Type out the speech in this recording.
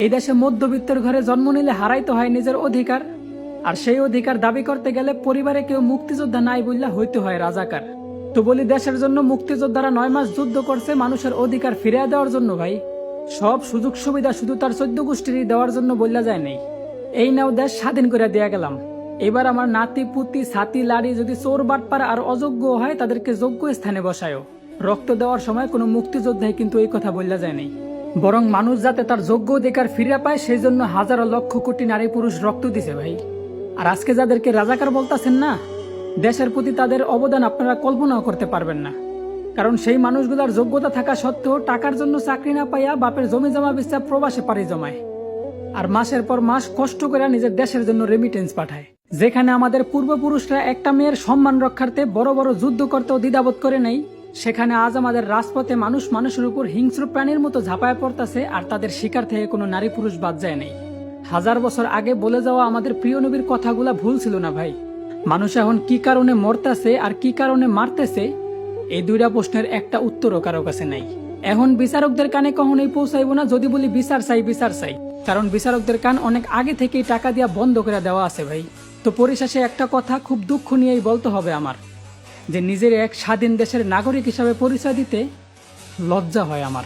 এই দেশে মধ্যবিত্তের ঘরে জন্ম নিলে হারাইতে হয় নিজের অধিকার, আর সেই অধিকার দাবি করতে গেলে পরিবারে কেউ মুক্তিযোদ্ধা নাই বললে হইতে হয় রাজাকার। তো বলি, দেশের জন্য মুক্তিযোদ্ধারা 9 মাস যুদ্ধ করছে মানুষের অধিকার ফিরিয়ে দেওয়ার জন্য ভাই। সব সুযোগ সুবিধা শুধু তার 14 গোষ্ঠীরই দেওয়ার জন্য বললা যায় নাই। এই নাও দেশ স্বাধীন করে দেয়া গেলাম। এবার আমার নাতি পুতি ছাতি লাড়ি যদি চোর বাটপার আর অযোগ্য হয় তাদেরকে যোগ্য স্থানে বসায়ও। রক্ত দেওয়ার সময় কোনো মুক্তিযোদ্ধাই কিন্তু এই কথা বললা যায় নাই, বরং মানুষ যাতে তার যোগ্য অধিকার ফিরে পায় সেই জন্য হাজারো লক্ষ কোটি নারী পুরুষ রক্ত দিছে ভাই। আর আজকে যাদেরকে রাজাকার বলতাছেন না, দেশের প্রতি তাদের অবদান আপনারা কল্পনাও করতে পারবেন না। কারণ সেই মানুষগুলার যোগ্যতা থাকা সত্ত্বেও টাকার জন্য চাকরি না পাইয়া বাপের জমি জমা বেচা প্রবাসে পাড়ি জমায়, আর মাসের পর মাস কষ্ট করে নিজের দেশের জন্য রেমিটেন্স পাঠায়। যেখানে আমাদের পূর্বপুরুষরা একটা মেয়ের সম্মান রক্ষার্থে বড় বড় যুদ্ধ করতেও দ্বিধাবোধ করে নেই, সেখানে আজ আমাদের রাজপথে মানুষ মানুষের উপর হিংস্র প্রাণীর মতো ঝাঁপায় পড়তেছে, আর তাদের শিকার থেকে কোনো নারী পুরুষ বাদ যায় নেই। 1000 বছর আগে বলে যাওয়া আমাদের প্রিয় নবীর কথাগুলা ভুল ছিল না ভাই। মানুষ এখন কি কারণে মরতেছে আর কি কারণে মারতেছে, এই দুইটা প্রশ্নের একটা উত্তরও কারো কাছে নাই। এখন বিচারকদের কানে কখনোই পৌঁছাইব না যদি বলি বিচার চাই বিচার চাই, কারণ বিচারকদের কান অনেক আগে থেকেই টাকা দিয়া বন্ধ করে দেওয়া আছে ভাই। তো পরিশেষে একটা কথা খুব দুঃখ নিয়েই বলতে হবে আমার, যে নিজের এক স্বাধীন দেশের নাগরিক হিসাবে পরিচয় দিতে লজ্জা হয় আমার।